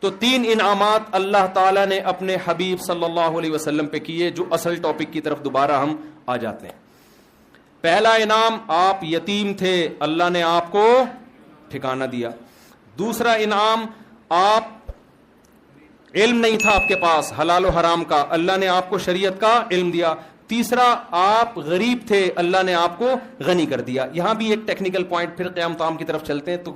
تو 3 انعامات اللہ تعالیٰ نے اپنے حبیب صلی اللہ علیہ وسلم پہ کیے, جو اصل ٹاپک کی طرف دوبارہ ہم آ جاتے ہیں. پہلا انعام, آپ یتیم تھے, اللہ نے آپ کو ٹھکانہ دیا. دوسرا انعام, آپ علم نہیں تھا آپ کے پاس حلال و حرام کا, اللہ نے آپ کو شریعت کا علم دیا. تیسرا, آپ غریب تھے, اللہ نے آپ کو غنی کر دیا. یہاں بھی ایک ٹیکنیکل پوائنٹ, پھر قیام تام کی طرف چلتے ہیں تو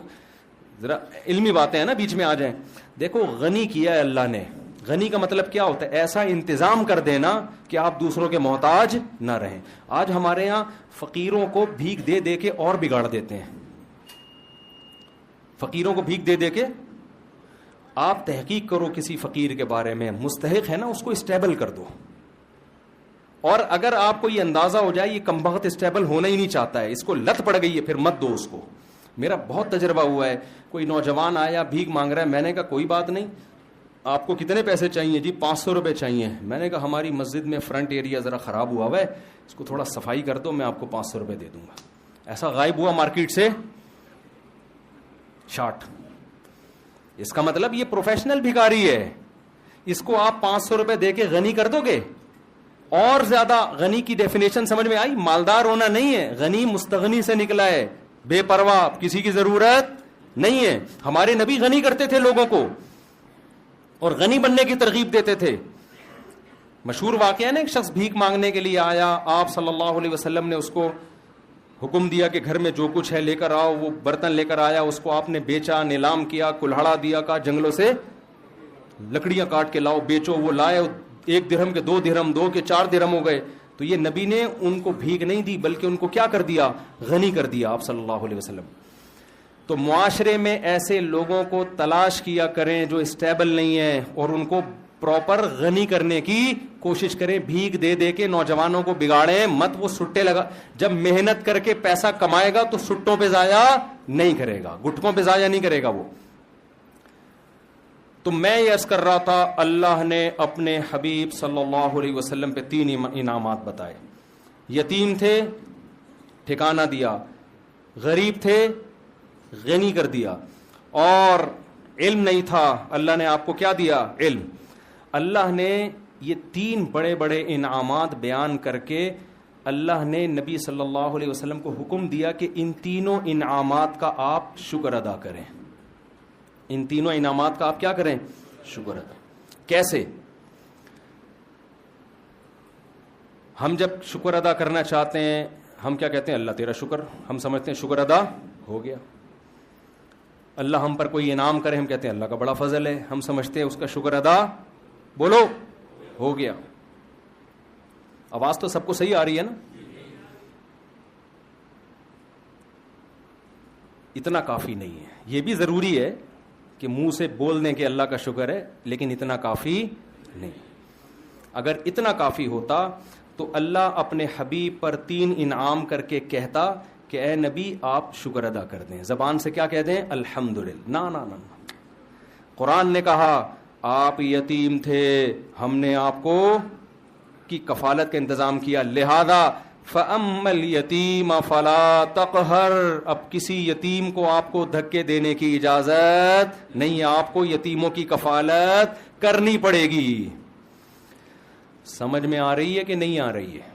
ذرا علمی باتیں ہیں نا بیچ میں آ جائیں. دیکھو, غنی کیا ہے اللہ نے. غنی کا مطلب کیا ہوتا ہے؟ ایسا انتظام کر دینا کہ آپ دوسروں کے محتاج نہ رہیں. آج ہمارے یہاں فقیروں کو بھیک دے دے کے اور بگاڑ دیتے ہیں. فقیروں کو بھیک دے دے کے, آپ تحقیق کرو کسی فقیر کے بارے میں, مستحق ہے نا, اس کو اسٹیبل کر دو. اور اگر آپ کو یہ اندازہ ہو جائے یہ کمبخت اسٹیبل ہونا ہی نہیں چاہتا ہے, اس کو لت پڑ گئی ہے, پھر مت دو اس کو. میرا بہت تجربہ ہوا ہے, کوئی نوجوان آیا بھیک مانگ رہا ہے, میں نے کہا کوئی بات نہیں, آپ کو کتنے پیسے چاہیے؟ جی 500 روپے چاہیے. میں نے کہا ہماری مسجد میں فرنٹ ایریا ذرا خراب ہوا ہے, اس کو تھوڑا صفائی کر دو, میں آپ کو 500 روپے دے دوں گا. ایسا غائب ہوا مارکیٹ سے شارٹ. اس کا مطلب یہ پروفیشنل بھکاری ہے, اس کو آپ 500 روپے دے کے غنی کر دو گے. اور زیادہ غنی کی ڈیفینیشن سمجھ میں آئی؟ مالدار ہونا نہیں ہے, غنی مستغنی سے نکلا ہے, بے پرواہ, کسی کی ضرورت نہیں ہے. ہمارے نبی غنی کرتے تھے لوگوں کو اور غنی بننے کی ترغیب دیتے تھے. مشہور واقعہ ہے نا, ایک شخص بھیک مانگنے کے لیے آیا, آپ صلی اللہ علیہ وسلم نے اس کو حکم دیا کہ گھر میں جو کچھ ہے لے کر آؤ. وہ برتن لے کر آیا, اس کو آپ نے بیچا, نیلام کیا, کلہڑا دیا, کہا جنگلوں سے لکڑیاں کاٹ کے لاؤ, بیچو. وہ لائے, 1 درہم کے 2 درہم, 2 کے 4 درہم ہو گئے. تو یہ نبی نے ان کو بھیک نہیں دی بلکہ ان کو کیا کر دیا؟ غنی کر دیا آپ صلی اللہ علیہ وسلم. تو معاشرے میں ایسے لوگوں کو تلاش کیا کریں جو اسٹیبل نہیں ہیں, اور ان کو پراپر غنی کرنے کی کوشش کریں. بھیک دے دے کے نوجوانوں کو بگاڑیں مت. وہ سٹے لگا, جب محنت کر کے پیسہ کمائے گا تو سٹوں پہ ضائع نہیں کرے گا, گٹکوں پہ ضائع نہیں کرے گا وہ. تو میں یہ عرض کر رہا تھا, اللہ نے اپنے حبیب صلی اللہ علیہ وسلم پہ 3 انعامات بتائے. یتیم تھے, ٹھکانہ دیا. غریب تھے, غنی کر دیا. اور علم نہیں تھا, اللہ نے آپ کو کیا دیا؟ علم. اللہ نے یہ 3 بڑے بڑے انعامات بیان کر کے اللہ نے نبی صلی اللہ علیہ وسلم کو حکم دیا کہ ان تینوں انعامات کا آپ شکر ادا کریں. ان تینوں انعامات کا آپ کیا کریں؟ شکر ادا. کیسے؟ ہم جب شکر ادا کرنا چاہتے ہیں ہم کیا کہتے ہیں؟ اللہ تیرا شکر. ہم سمجھتے ہیں شکر ادا ہو گیا. اللہ ہم پر کوئی انعام کرے ہم کہتے ہیں اللہ کا بڑا فضل ہے. ہم سمجھتے ہیں اس کا شکر ادا بولو ہو گیا. آواز تو سب کو صحیح آ رہی ہے نا؟ اتنا کافی نہیں ہے. یہ بھی ضروری ہے کہ منہ سے بول دیں کہ اللہ کا شکر ہے, لیکن اتنا کافی نہیں. اگر اتنا کافی ہوتا تو اللہ اپنے حبیب پر 3 انعام کر کے کہتا کہ اے نبی آپ شکر ادا کر دیں. زبان سے کیا کہہ دیں؟ الحمدللہ. نا نا نا. قرآن نے کہا آپ یتیم تھے, ہم نے آپ کو کی کفالت کا انتظام کیا, لہذا فَأَمَّا الْيَتِيمَ فَلَا تَقْهَرْ. اب کسی یتیم کو آپ کو دھکے دینے کی اجازت نہیں ہے, آپ کو یتیموں کی کفالت کرنی پڑے گی. سمجھ میں آ رہی ہے کہ نہیں آ رہی ہے؟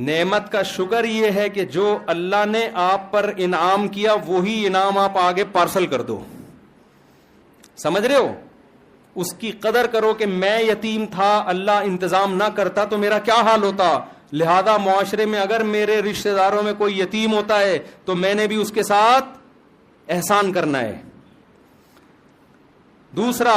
نعمت کا شکر یہ ہے کہ جو اللہ نے آپ پر انعام کیا وہی انعام آپ آگے پارسل کر دو. سمجھ رہے ہو؟ اس کی قدر کرو کہ میں یتیم تھا, اللہ انتظام نہ کرتا تو میرا کیا حال ہوتا. لہذا معاشرے میں اگر میرے رشتہ داروں میں کوئی یتیم ہوتا ہے تو میں نے بھی اس کے ساتھ احسان کرنا ہے. دوسرا,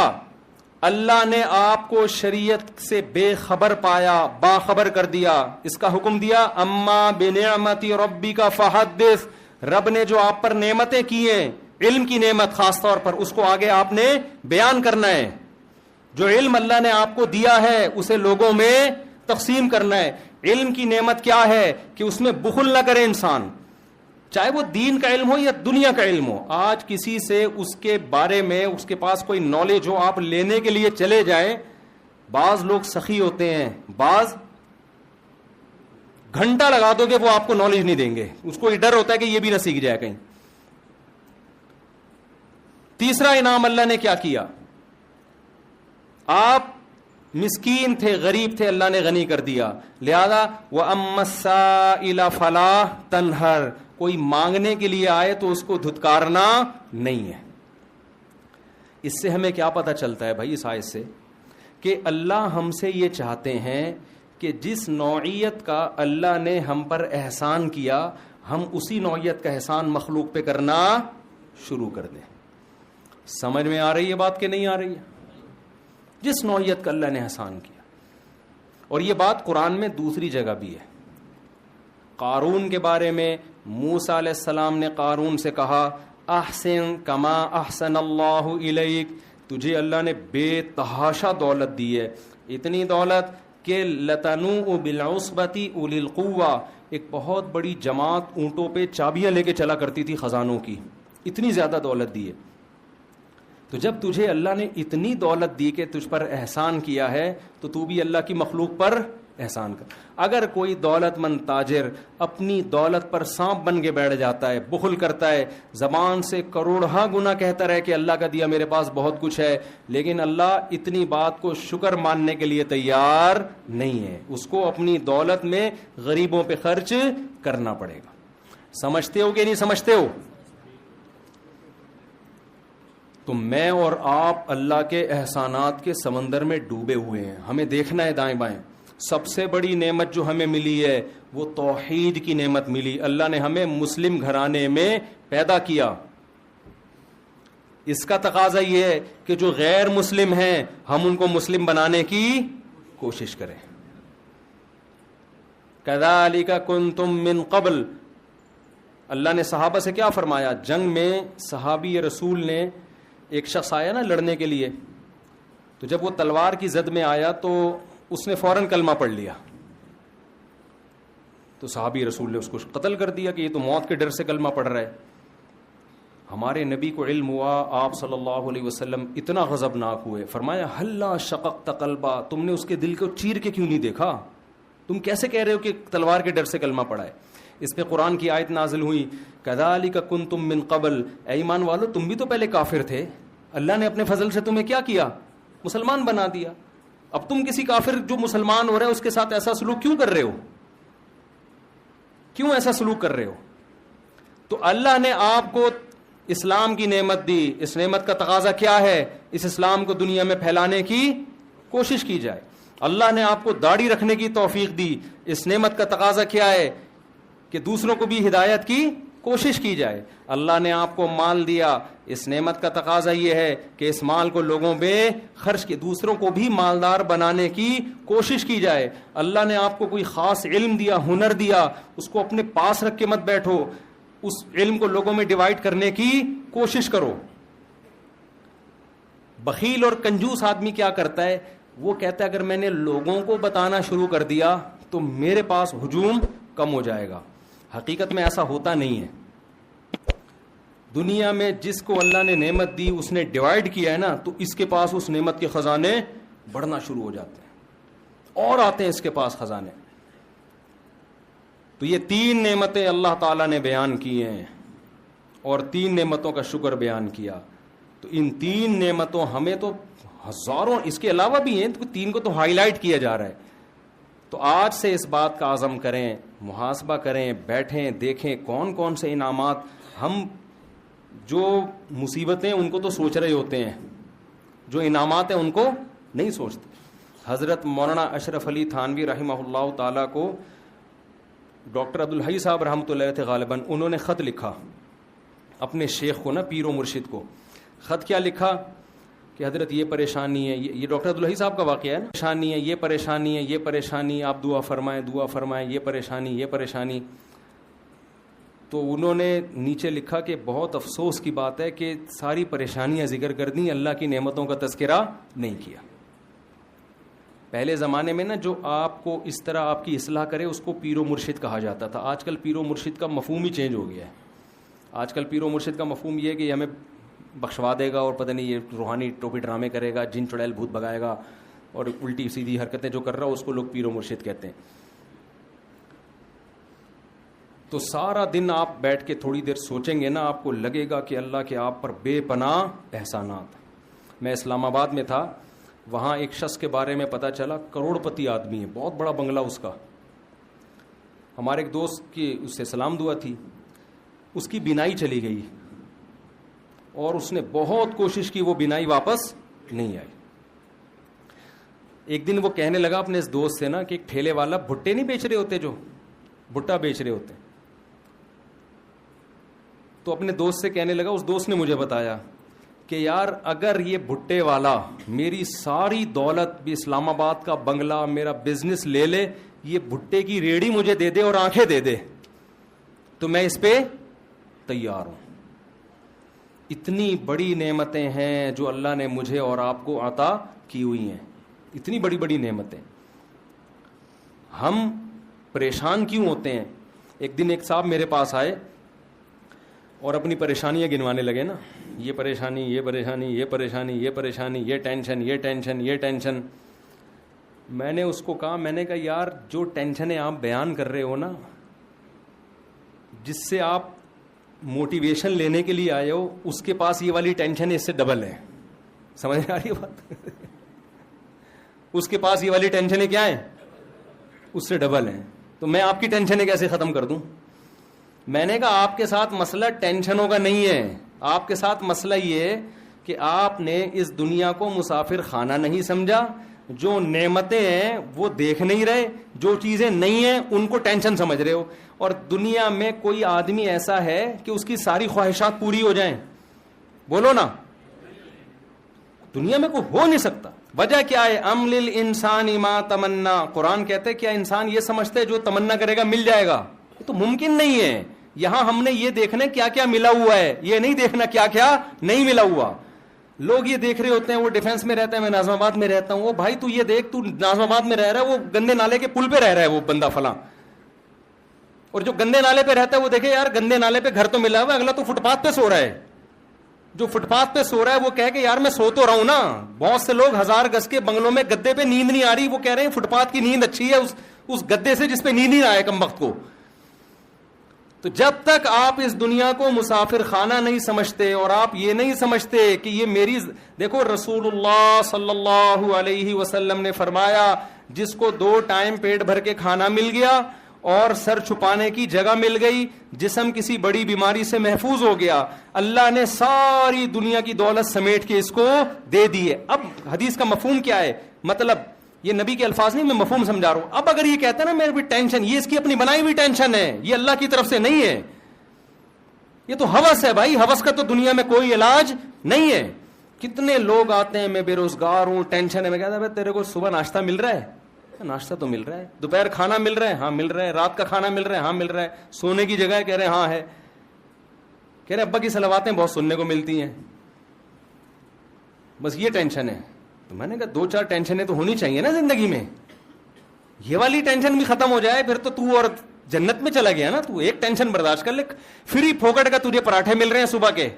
اللہ نے آپ کو شریعت سے بے خبر پایا, باخبر کر دیا, اس کا حکم دیا اما بنعمت ربک فحدث. رب نے جو آپ پر نعمتیں کی ہیں, علم کی نعمت خاص طور پر, اس کو آگے آپ نے بیان کرنا ہے. جو علم اللہ نے آپ کو دیا ہے اسے لوگوں میں تقسیم کرنا ہے. علم کی نعمت کیا ہے کہ اس میں بخل نہ کرے انسان, چاہے وہ دین کا علم ہو یا دنیا کا علم ہو. آج کسی سے اس کے بارے میں اس کے پاس کوئی نالج ہو, آپ لینے کے لیے چلے جائیں, بعض لوگ سخی ہوتے ہیں, بعض گھنٹہ لگا دو گے وہ آپ کو نالج نہیں دیں گے. اس کو یہ ڈر ہوتا ہے کہ یہ بھی نہ سیکھ جائے کہیں. تیسرا انعام اللہ نے کیا کیا؟ آپ مسکین تھے، غریب تھے، اللہ نے غنی کر دیا. لہذا وَأَمَّا السَّائِلَ فَلَا تَنْهَرْ، کوئی مانگنے کے لیے آئے تو اس کو دھتکارنا نہیں ہے. اس سے ہمیں کیا پتہ چلتا ہے بھائی اس آیت سے؟ کہ اللہ ہم سے یہ چاہتے ہیں کہ جس نوعیت کا اللہ نے ہم پر احسان کیا، ہم اسی نوعیت کا احسان مخلوق پہ کرنا شروع کر دیں. سمجھ میں آ رہی ہے بات کہ نہیں آ رہی ہے؟ جس نوعیت کا اللہ نے احسان کیا. اور یہ بات قرآن میں دوسری جگہ بھی ہے. قارون کے بارے میں موسیٰ علیہ السلام نے قارون سے کہا احسن کما احسن اللہ الیک، تجھے اللہ نے بے تحاشا دولت دی ہے، اتنی دولت کہ لتنوء بالعصبۃ اولی القوہ، ایک بہت بڑی جماعت اونٹوں پہ چابیاں لے کے چلا کرتی تھی خزانوں کی، اتنی زیادہ دولت دی ہے. تو جب تجھے اللہ نے اتنی دولت دی کہ تجھ پر احسان کیا ہے تو تو بھی اللہ کی مخلوق پر احسان کر. اگر کوئی دولت مند تاجر اپنی دولت پر سانپ بن کے بیٹھ جاتا ہے، بخل کرتا ہے، زبان سے کروڑہا گنا کہتا رہے کہ اللہ کا دیا میرے پاس بہت کچھ ہے، لیکن اللہ اتنی بات کو شکر ماننے کے لیے تیار نہیں ہے، اس کو اپنی دولت میں غریبوں پہ خرچ کرنا پڑے گا. سمجھتے ہو کہ نہیں سمجھتے ہو؟ تو میں اور آپ اللہ کے احسانات کے سمندر میں ڈوبے ہوئے ہیں. ہمیں دیکھنا ہے دائیں بائیں. سب سے بڑی نعمت جو ہمیں ملی ہے وہ توحید کی نعمت ملی. اللہ نے ہمیں مسلم گھرانے میں پیدا کیا. اس کا تقاضا یہ ہے کہ جو غیر مسلم ہیں ہم ان کو مسلم بنانے کی کوشش کریں. کذالک کنتم من قبل، اللہ نے صحابہ سے کیا فرمایا؟ جنگ میں صحابی رسول نے، ایک شخص آیا نا لڑنے کے لیے، تو جب وہ تلوار کی زد میں آیا تو اس نے فوراً کلمہ پڑھ لیا، تو صحابی رسول نے اس کو قتل کر دیا کہ یہ تو موت کے ڈر سے کلمہ پڑھ رہا ہے. ہمارے نبی کو علم ہوا، آپ صلی اللہ علیہ وسلم اتنا غضبناک ہوئے، فرمایا ہلا شققت قلبا، تم نے اس کے دل کو چیر کے کیوں نہیں دیکھا؟ تم کیسے کہہ رہے ہو کہ تلوار کے ڈر سے کلمہ پڑھا ہے؟ اس پہ قرآن کی آیت نازل ہوئی کذالک کنتم من قبل، اے ایمان والو تم بھی تو پہلے کافر تھے، اللہ نے اپنے فضل سے تمہیں کیا کیا؟ مسلمان بنا دیا. اب تم کسی کافر جو مسلمان ہو رہا ہے اس کے ساتھ ایسا سلوک کیوں کر رہے ہو؟ کیوں ایسا سلوک کر رہے ہو؟ تو اللہ نے آپ کو اسلام کی نعمت دی. اس نعمت کا تقاضا کیا ہے؟ اس اسلام کو دنیا میں پھیلانے کی کوشش کی جائے. اللہ نے آپ کو داڑھی رکھنے کی توفیق دی. اس نعمت کا تقاضا کیا ہے؟ کہ دوسروں کو بھی ہدایت کی کوشش کی جائے. اللہ نے آپ کو مال دیا. اس نعمت کا تقاضا یہ ہے کہ اس مال کو لوگوں میں خرچ کے دوسروں کو بھی مالدار بنانے کی کوشش کی جائے. اللہ نے آپ کو کوئی خاص علم دیا، ہنر دیا، اس کو اپنے پاس رکھ کے مت بیٹھو، اس علم کو لوگوں میں ڈیوائڈ کرنے کی کوشش کرو. بخیل اور کنجوس آدمی کیا کرتا ہے؟ وہ کہتا ہے اگر میں نے لوگوں کو بتانا شروع کر دیا تو میرے پاس ہجوم کم ہو جائے گا. حقیقت میں ایسا ہوتا نہیں ہے. دنیا میں جس کو اللہ نے نعمت دی اس نے ڈیوائڈ کیا ہے نا، تو اس کے پاس اس نعمت کے خزانے بڑھنا شروع ہو جاتے ہیں اور آتے ہیں اس کے پاس خزانے. تو یہ 3 نعمتیں اللہ تعالیٰ نے بیان کی ہیں اور 3 نعمتوں کا شکر بیان کیا. تو ان 3 نعمتوں ہمیں تو ہزاروں اس کے علاوہ بھی ہیں، تو 3 کو تو ہائی لائٹ کیا جا رہا ہے. تو آج سے اس بات کا عزم کریں، محاسبہ کریں، بیٹھیں دیکھیں کون کون سے انعامات. ہم جو مصیبتیں ان کو تو سوچ رہے ہوتے ہیں، جو انعامات ہیں ان کو نہیں سوچتے. حضرت مولانا اشرف علی تھانوی رحمہ اللہ تعالیٰ کو ڈاکٹر عبدالحی صاحب رحمۃ اللہ تھے غالباً، انہوں نے خط لکھا اپنے شیخ کو نا، پیر و مرشد کو. خط کیا لکھا کہ حضرت یہ پریشانی ہے، یہ ڈاکٹر عبدالحی صاحب کا واقعہ ہے نا، پریشانی ہے، یہ پریشانی ہے، یہ پریشانی، آپ دعا فرمائیں دعا فرمائیں، یہ پریشانی یہ پریشانی. تو انہوں نے نیچے لکھا کہ بہت افسوس کی بات ہے کہ ساری پریشانیاں ذکر کر دیں، اللہ کی نعمتوں کا تذکرہ نہیں کیا. پہلے زمانے میں نا جو آپ کو اس طرح آپ کی اصلاح کرے اس کو پیر و مرشد کہا جاتا تھا. آج کل پیر و مرشد کا مفہوم ہی چینج ہو گیا ہے. آج کل پیر و مرشد کا مفہوم یہ ہے کہ ہمیں بخشوا دے گا اور پتہ نہیں یہ روحانی ٹوپی ڈرامے کرے گا، جن چڑیل بھوت بگائے گا، اور الٹی سیدھی حرکتیں جو کر رہا ہو اس کو لوگ پیر و مرشد کہتے ہیں. تو سارا دن آپ بیٹھ کے تھوڑی دیر سوچیں گے نا, آپ کو لگے گا کہ اللہ کے آپ پر بے پناہ احسانات. میں اسلام آباد میں تھا, وہاں ایک شخص کے بارے میں پتا چلا, کروڑ پتی آدمی ہے, بہت بڑا بنگلہ اس کا. ہمارے ایک دوست کی اس سے سلام دعا تھی, اس کی بینائی چلی گئی اور اس نے بہت کوشش کی, وہ بینائی واپس نہیں آئی. ایک دن وہ کہنے لگا اپنے اس دوست سے نا کہ ایک ٹھیلے والا بھٹے نہیں بیچ رہے ہوتے, جو بھٹا بیچ رہے ہوتے, تو اپنے دوست سے کہنے لگا, اس دوست نے مجھے بتایا کہ یار اگر یہ بھٹے والا میری ساری دولت بھی, اسلام آباد کا بنگلہ, میرا بزنس لے لے, یہ بھٹے کی ریڑھی مجھے دے دے اور آنکھیں دے دے, تو میں اس پہ تیار ہوں. اتنی بڑی نعمتیں ہیں جو اللہ نے مجھے اور آپ کو عطا کی ہوئی ہیں, اتنی بڑی بڑی نعمتیں. ہم پریشان کیوں ہوتے ہیں؟ ایک دن ایک صاحب میرے پاس آئے اور اپنی پریشانیاں گنوانے لگے نا, یہ پریشانی, یہ پریشانی, یہ پریشانی, یہ پریشانی, یہ ٹینشن, یہ ٹینشن, یہ ٹینشن. میں نے اس کو کہا, میں نے کہا یار جو ٹینشنیں آپ بیان کر رہے ہو نا, جس سے آپ موٹیویشن لینے کے لیے آئے ہو, اس کے پاس یہ والی ٹینشن اس سے ڈبل ہے. سمجھ میں آ رہی ہے بات؟ اس کے پاس یہ والی ٹینشنیں کیا ہیں؟ اس سے ڈبل ہیں. تو میں آپ کی ٹینشنیں کیسے ختم کر دوں؟ میں نے کہا آپ کے ساتھ مسئلہ ٹینشنوں کا نہیں ہے, آپ کے ساتھ مسئلہ یہ ہے کہ آپ نے اس دنیا کو مسافر خانہ نہیں سمجھا. جو نعمتیں ہیں وہ دیکھ نہیں رہے, جو چیزیں نہیں ہیں ان کو ٹینشن سمجھ رہے ہو. اور دنیا میں کوئی آدمی ایسا ہے کہ اس کی ساری خواہشات پوری ہو جائیں؟ بولو نا, دنیا میں کوئی ہو نہیں سکتا. وجہ کیا ہے؟ ام للانسان ما تمنا. قرآن کہتے کیا انسان یہ سمجھتے جو تمنا کرے گا مل جائے گا؟ یہ تو ممکن نہیں ہے. یہاں ہم نے یہ دیکھنا کیا کیا ملا ہوا ہے, یہ نہیں دیکھنا کیا کیا نہیں ملا ہوا. لوگ یہ دیکھ رہے ہوتے ہیں, وہ ڈیفنس میں رہتا ہے, میں ناظم آباد میں رہتا ہوں, وہ بھائی تو یہ دیکھ, تو ناظم آباد میں رہ رہا ہے, وہ گندے نالے کے پل پہ رہ رہا ہے وہ بندہ فلاں, اور جو گندے نالے پہ رہتا ہے وہ دیکھے یار گندے نالے پہ گھر تو ملا ہوا ہے, اگلا تو فٹ پاتھ پہ سو رہا ہے. جو فٹ پاتھ پہ سو رہا ہے وہ کہے کہ یار میں سو تو رہا ہوں نا. بہت سے لوگ 1000 گز کے بنگلوں میں گدے پہ نیند نہیں آ رہی, وہ کہہ رہے ہیں فٹ پاتھ کی نیند اچھی ہے اس گدے سے جس پہ نیند نہیں آئے کم وقت کو. تو جب تک آپ اس دنیا کو مسافر خانہ نہیں سمجھتے اور آپ یہ نہیں سمجھتے کہ یہ میری, دیکھو رسول اللہ صلی اللہ علیہ وسلم نے فرمایا جس کو 2 ٹائم پیٹ بھر کے کھانا مل گیا اور سر چھپانے کی جگہ مل گئی, جسم کسی بڑی بیماری سے محفوظ ہو گیا, اللہ نے ساری دنیا کی دولت سمیٹ کے اس کو دے دی ہے. اب حدیث کا مفہوم کیا ہے؟ مطلب یہ نبی کے الفاظ نہیں, میں مفہوم سمجھا رہا ہوں. اب اگر یہ کہتا ہے نا میرے بھی ٹینشن, یہ اس کی اپنی بنائی ہوئی ٹینشن ہے, یہ اللہ کی طرف سے نہیں ہے, یہ تو ہوس ہے بھائی. ہوس کا تو دنیا میں کوئی علاج نہیں ہے. کتنے لوگ آتے ہیں میں بے روزگار ہوں, ٹینشن ہے, میں کہتا ہے تیرے کو صبح ناشتہ مل رہا ہے؟ ناشتہ تو مل رہا ہے. دوپہر کھانا مل رہا ہے؟ ہاں مل رہا ہے. رات کا کھانا مل رہا ہے؟ ہاں مل رہا ہے. سونے کی جگہ ہے؟ کہہ رہے ہاں ہے. کہہ رہے ابا کی صلواتیں بہت سننے کو ملتی ہیں, بس یہ ٹینشن ہے. تو میں نے کہا 2-4 ٹینشنیں تو ہونی چاہیے نا زندگی میں, یہ والی ٹینشن بھی ختم ہو جائے پھر تو اور جنت میں چلا گیا نا. تو ایک ٹینشن برداشت کر لے. فری پھوکٹ کا تجھے پراٹھے مل رہے ہیں صبح کے,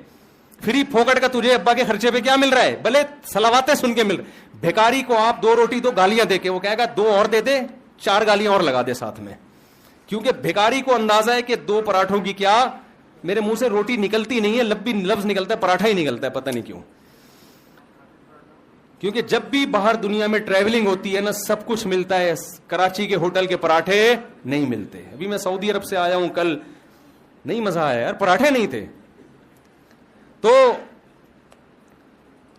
فری پھوکٹ کا تجھے ابا کے خرچے پہ کیا مل رہا ہے, بھلے صلواتیں سن کے مل رہے. بھیکاری کو آپ 2 روٹی 2 گالیاں دے کے, وہ کہے گا 2 اور دے دے, 4 گالیاں اور لگا دے ساتھ میں, کیونکہ بھیکاری کو اندازہ ہے کہ 2 پراٹھوں کی کیا, میرے منہ سے روٹی نکلتی نہیں ہے, لفظ نکلتا ہے پراٹھا ہی نکلتا ہے, پتہ نہیں کیوں. کیونکہ جب بھی باہر دنیا میں ٹریولنگ ہوتی ہے نا سب کچھ ملتا ہے, کراچی کے ہوٹل کے پراٹھے نہیں ملتے. ابھی میں سعودی عرب سے آیا ہوں کل, نہیں مزہ آیا یار, پراٹھے نہیں تھے. تو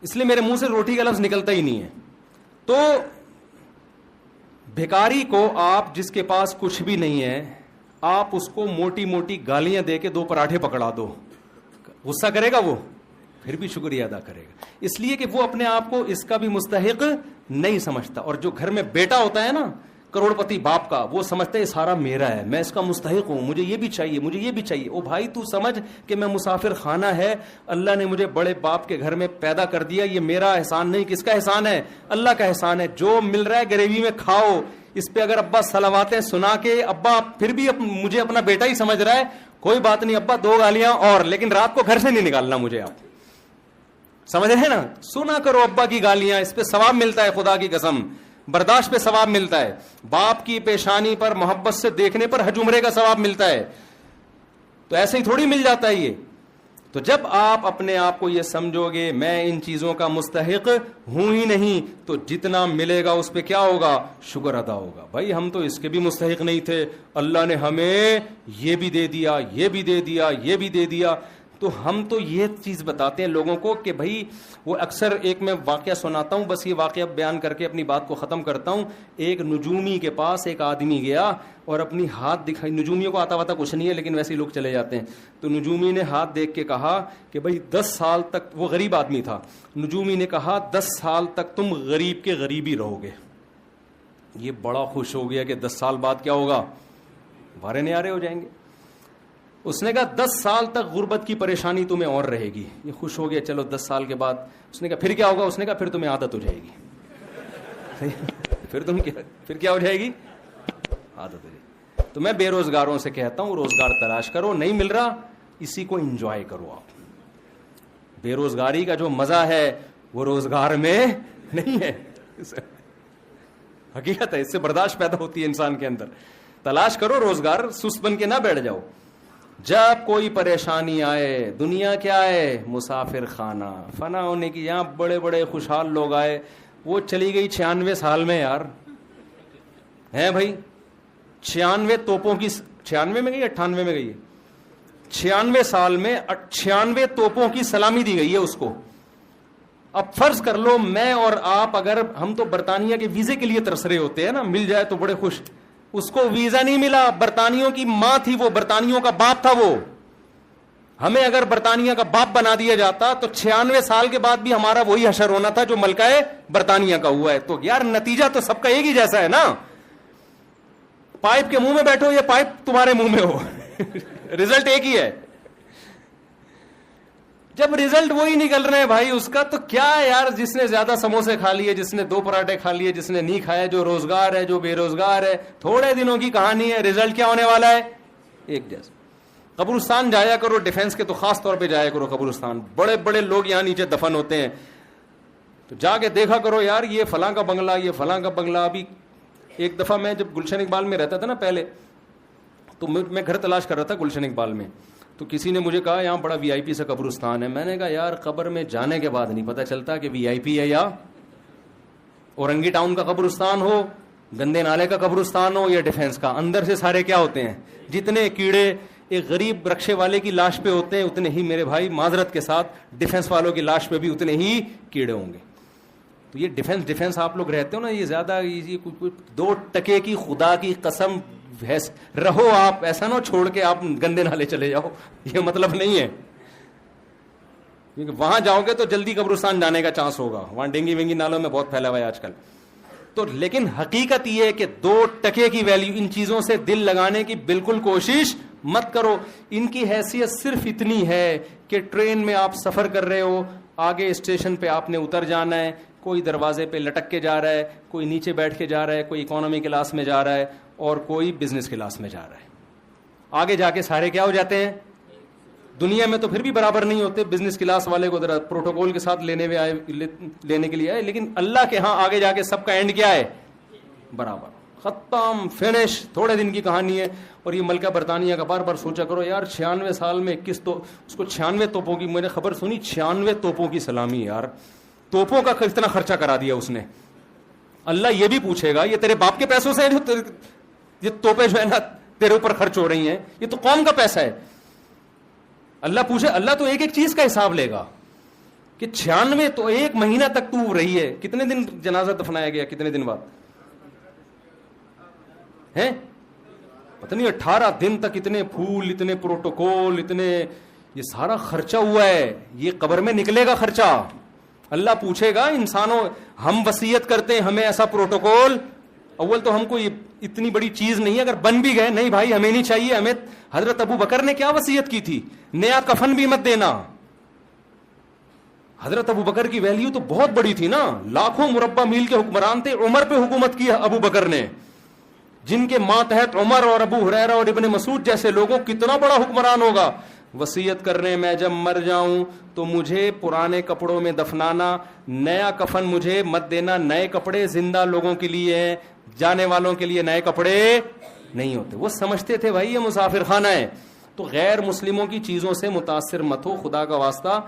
اس لیے میرے منہ سے روٹی کا لفظ نکلتا ہی نہیں ہے. تو بھیکاری کو آپ جس کے پاس کچھ بھی نہیں ہے, آپ اس کو موٹی موٹی گالیاں دے کے 2 پراٹھے پکڑا دو, غصہ کرے گا وہ؟ پھر بھی شکریہ ادا کرے گا, اس لیے کہ وہ اپنے آپ کو اس کا بھی مستحق نہیں سمجھتا. اور جو گھر میں بیٹا ہوتا ہے نا کروڑ پتی باپ کا, وہ سمجھتا ہے سارا میرا ہے, میں اس کا مستحق ہوں, مجھے یہ بھی چاہیے, مجھے یہ بھی چاہیے. او بھائی تو سمجھ کہ میں مسافر خانہ ہے, اللہ نے مجھے بڑے باپ کے گھر میں پیدا کر دیا, یہ میرا احسان نہیں. کس کا احسان ہے؟ اللہ کا احسان ہے. جو مل رہا ہے گریوی میں کھاؤ. اس پہ اگر ابا صلواتیں سنا کے, ابا پھر بھی مجھے اپنا بیٹا ہی سمجھ رہا ہے, کوئی بات نہیں ابا 2 گالیاں اور, لیکن رات کو گھر سے نہیں نکالنا مجھے. آپ سمجھ رہے ہیں نا, سنا کرو ابا کی گالیاں, اس پہ ثواب ملتا ہے, خدا کی قسم برداشت پہ ثواب ملتا ہے. باپ کی پیشانی پر محبت سے دیکھنے پر حج عمرے کا ثواب ملتا ہے. تو ایسے ہی تھوڑی مل جاتا ہے یہ. تو جب آپ اپنے آپ کو یہ سمجھو گے میں ان چیزوں کا مستحق ہوں ہی نہیں, تو جتنا ملے گا اس پہ کیا ہوگا, شکر ادا ہوگا. بھائی ہم تو اس کے بھی مستحق نہیں تھے, اللہ نے ہمیں یہ بھی دے دیا, یہ بھی دے دیا, یہ بھی دے دیا. تو ہم تو یہ چیز بتاتے ہیں لوگوں کو کہ بھائی وہ اکثر ایک میں واقعہ سناتا ہوں, بس یہ واقعہ بیان کر کے اپنی بات کو ختم کرتا ہوں. ایک نجومی کے پاس ایک آدمی گیا اور اپنی ہاتھ دکھائی. نجومیوں کو آتا واتا کچھ نہیں ہے لیکن ویسے ہی لوگ چلے جاتے ہیں. تو نجومی نے ہاتھ دیکھ کے کہا کہ بھائی 10 سال تک, وہ غریب آدمی تھا, نجومی نے کہا 10 سال تک تم غریب کے غریب ہی رہو گے. یہ بڑا خوش ہو گیا کہ 10 سال بعد کیا ہوگا, بھارے نیارے ہو جائیں گے. اس نے کہا 10 سال تک غربت کی پریشانی تمہیں اور رہے گی. یہ خوش ہو گیا, چلو 10 سال کے بعد. اس نے کہا پھر کیا ہوگا, اس نے کہا پھر تمہیں عادت ہو جائے گی. پھر کیا ہو جائے گی, عادت ہو جائے گی. تو میں بے روزگاروں سے کہتا ہوں روزگار تلاش کرو, نہیں مل رہا اسی کو انجوائے کرو. آپ بے روزگاری کا جو مزہ ہے وہ روزگار میں نہیں ہے, حقیقت ہے. اس سے برداشت پیدا ہوتی ہے انسان کے اندر. تلاش کرو روزگار, سست بن کے نہ بیٹھ جاؤ. جب کوئی پریشانی آئے, دنیا کیا ہے, مسافر خانہ, فنا ہونے کی. یہاں بڑے بڑے خوشحال لوگ آئے, وہ چلی گئی 96 سال میں. یار ہے بھائی 96 توپوں کی, 96 میں گئی 98 میں گئی ہے, 96 سال میں 96 توپوں کی سلامی دی گئی ہے اس کو. اب فرض کر لو میں اور آپ, اگر ہم تو برطانیہ کے ویزے کے لیے ترس رہے ہوتے ہیں نا, مل جائے تو بڑے خوش. اس کو ویزا نہیں ملا, برطانیوں کی ماں تھی وہ, برطانیوں کا باپ تھا وہ. ہمیں اگر برطانیہ کا باپ بنا دیا جاتا تو 96 سال کے بعد بھی ہمارا وہی حشر ہونا تھا جو ملکہ برطانیہ کا ہوا ہے. تو یار نتیجہ تو سب کا ایک ہی جیسا ہے نا. پائپ کے منہ میں بیٹھو یا پائپ تمہارے منہ میں ہو, رزلٹ ایک ہی ہے. جب رزلٹ وہی نکل رہے ہیں بھائی اس کا, تو کیا ہے یار, جس نے زیادہ سموسے کھا لیے, جس نے 2 پراٹھے کھا لیے, جس نے نہیں کھایا, جو روزگار ہے, جو بے روزگار ہے, تھوڑے دنوں کی کہانی ہے. رزلٹ کیا ہونے والا ہے, ایک جیسا. قبرستان جایا کرو, ڈیفنس کے تو خاص طور پہ جایا کرو قبرستان. بڑے بڑے لوگ یہاں نیچے دفن ہوتے ہیں, تو جا کے دیکھا کرو یار یہ فلاں کا بنگلہ, یہ فلاں کا بنگلہ. ابھی ایک دفعہ میں جب گلشن اقبال میں رہتا تھا نا پہلے, تو میں گھر تلاش کر رہا تھا گلشن اقبال میں. تو کسی نے مجھے کہا یہاں بڑا وی آئی پی سا قبرستان ہے. میں نے کہا یار قبر میں جانے کے بعد نہیں پتا چلتا کہ وی آئی پی ہے یا اورنگی ٹاؤن کا قبرستان ہو, گندے نالے کا قبرستان ہو, یا ڈیفنس کا. اندر سے سارے کیا ہوتے ہیں, جتنے کیڑے ایک غریب رکشے والے کی لاش پہ ہوتے ہیں اتنے ہی میرے بھائی معذرت کے ساتھ ڈیفنس والوں کی لاش پہ بھی اتنے ہی کیڑے ہوں گے. تو یہ ڈیفنس آپ لوگ رہتے ہو نا, یہ زیادہ 2 ٹکے کی خدا کی قسم رہو آپ, ایسا نہ چھوڑ کے آپ گندے نالے چلے جاؤ, یہ مطلب نہیں ہے. کیونکہ وہاں جاؤ گے تو جلدی قبرستان جانے کا چانس ہوگا, وہاں ڈینگی وینگی نالوں میں بہت پھیلا ہوا ہے آج کل. تو لیکن حقیقت یہ ہے کہ 2 ٹکے کی ویلیو, ان چیزوں سے دل لگانے کی بالکل کوشش مت کرو. ان کی حیثیت صرف اتنی ہے کہ ٹرین میں آپ سفر کر رہے ہو, آگے اسٹیشن پہ آپ نے اتر جانا ہے, کوئی دروازے پہ لٹک کے جا رہا ہے, کوئی نیچے بیٹھ کے جا رہا ہے, کوئی اکانومی کلاس میں جا رہا ہے, اور کوئی بزنس کلاس میں جا رہا ہے. آگے جا کے سارے کیا ہو جاتے ہیں, دنیا میں تو پھر بھی برابر نہیں ہوتے. بزنس کلاس والے کو ذرا پروٹوکول کے ساتھ لینے کے لیے آئے, لیکن اللہ کے ہاں آگے جا کے سب کا اینڈ کیا ہے, برابر, ختم, فنش. تھوڑے دن کی کہانی ہے. اور یہ ملکہ برطانیہ کا بار بار سوچا کرو یار 96 سال میں اس کو 96 توپوں کی, میں نے خبر سنی 96 توپوں کی سلامی. یار توپوں کا اتنا خرچہ کرا دیا اس نے. اللہ یہ بھی پوچھے گا یہ تیرے باپ کے پیسوں سے یہ توپیں جو ہے نا تیرے اوپر خرچ ہو رہی ہیں, یہ تو قوم کا پیسہ ہے. اللہ پوچھے, اللہ تو ایک ایک چیز کا حساب لے گا کہ 96 تو 1 مہینہ تک تو رہی ہے. کتنے دن جنازہ دفنایا گیا, کتنے دن بعد ہیں پتہ نہیں, 18 دن تک اتنے پھول, اتنے پروٹوکول, اتنے یہ سارا خرچہ ہوا ہے. یہ قبر میں نکلے گا خرچہ. اللہ پوچھے گا انسانوں, ہم وصیت کرتے ہیں ہمیں ایسا پروٹوکول, اول تو ہم کو یہ اتنی بڑی چیز نہیں ہے, اگر بن بھی گئے نہیں بھائی ہمیں نہیں چاہیے. ہمیں حضرت ابو بکر نے کیا وصیت کی تھی, نیا کفن بھی مت دینا. حضرت ابو بکر کی ویلیو تو بہت بڑی تھی نا, لاکھوں مربع میل کے حکمران تھے. عمر پہ حکومت کی ابو بکر نے, جن کے ماتحت عمر اور ابو ہریرہ اور ابن مسعود جیسے لوگوں, کتنا بڑا حکمران ہوگا. وصیت کر رہے ہیں میں جب مر جاؤں تو مجھے پرانے کپڑوں میں دفنانا, نیا کفن مجھے مت دینا. نئے کپڑے زندہ لوگوں کے لیے ہیں, جانے والوں کے لیے نئے کپڑے نہیں ہوتے. وہ سمجھتے تھے بھائی یہ مسافر خانہ ہے. تو غیر مسلموں کی چیزوں سے متاثر مت ہو خدا کا واسطہ.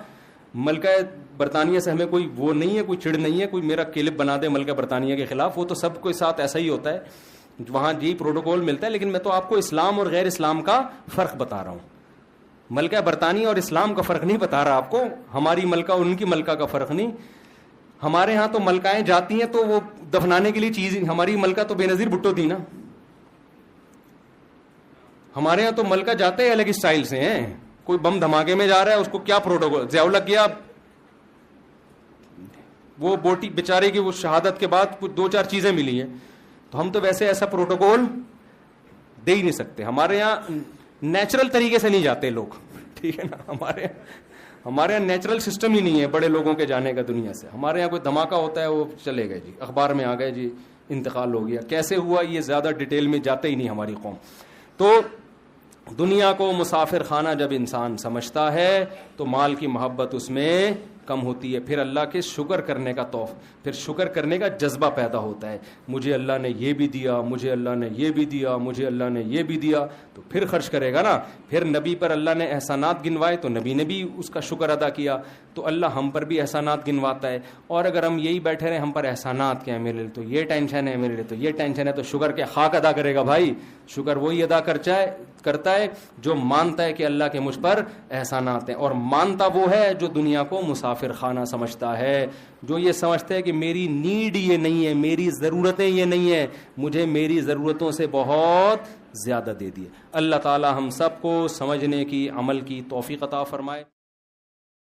ملکہ برطانیہ سے ہمیں کوئی وہ نہیں ہے, کوئی چڑ نہیں ہے, کوئی میرا کلپ بنا دے ملکہ برطانیہ کے خلاف, وہ تو سب کے ساتھ ایسا ہی ہوتا ہے, وہاں یہی پروٹوکول ملتا ہے. لیکن میں تو آپ کو اسلام اور غیر اسلام کا فرق بتا رہا ہوں. ملکہ برطانیہ اور اسلام کا فرق نہیں بتا رہا آپ کو, ہماری ملکہ اور ان کی ملکہ کا فرق نہیں. ہمارے ہاں تو ملکائیں جاتی ہیں تو وہ دفنانے کے لیے چیز, ہماری ملکہ تو بے نظیر بھٹو تھی نا. ہمارے ہاں تو ملکہ جاتے ہیں الگ اسٹائل سے ہیں. کوئی بم دھماکے میں جا رہا ہے اس کو کیا پروٹوکول, ضیاء الحق گیا وہ بوٹی بیچارے کی وہ شہادت کے بعد کچھ 2-4 چیزیں ملی ہیں, تو ہم تو ویسے ایسا پروٹوکول دے ہی نہیں سکتے. ہمارے یہاں نیچرل طریقے سے نہیں جاتے لوگ, ٹھیک ہے نا. ہمارے یہاں نیچرل سسٹم ہی نہیں ہے بڑے لوگوں کے جانے کا دنیا سے. ہمارے یہاں کوئی دھماکہ ہوتا ہے وہ چلے گئے جی, اخبار میں آ گئے جی انتقال ہو گیا, کیسے ہوا یہ زیادہ ڈیٹیل میں جاتے ہی نہیں ہماری قوم. تو دنیا کو مسافر خانہ جب انسان سمجھتا ہے تو مال کی محبت اس میں کم ہوتی ہے. پھر اللہ کے شکر کرنے کا پھر شکر کرنے کا جذبہ پیدا ہوتا ہے. مجھے اللہ نے یہ بھی دیا, مجھے اللہ نے یہ بھی دیا, مجھے اللہ نے یہ بھی دیا, تو پھر خرچ کرے گا نا. پھر نبی پر اللہ نے احسانات گنوائے تو نبی نے بھی اس کا شکر ادا کیا, تو اللہ ہم پر بھی احسانات گنواتا ہے. اور اگر ہم یہی بیٹھے رہے ہم پر احسانات کیا ہے, میرے لیے تو یہ ٹینشن ہے, میرے لیے تو یہ ٹینشن ہے, تو شکر کے خاک ادا کرے گا بھائی. شکر وہی ادا کرتا ہے جو مانتا ہے کہ اللہ کے مجھ پر احسانات ہیں. اور مانتا وہ ہے جو دنیا کو مسافر خانہ سمجھتا ہے, جو یہ سمجھتا ہے کہ میری نیڈ یہ نہیں ہے, میری ضرورتیں یہ نہیں ہیں, مجھے میری ضرورتوں سے بہت زیادہ دے دیے. اللہ تعالی ہم سب کو سمجھنے کی, عمل کی توفیق عطا فرمائے.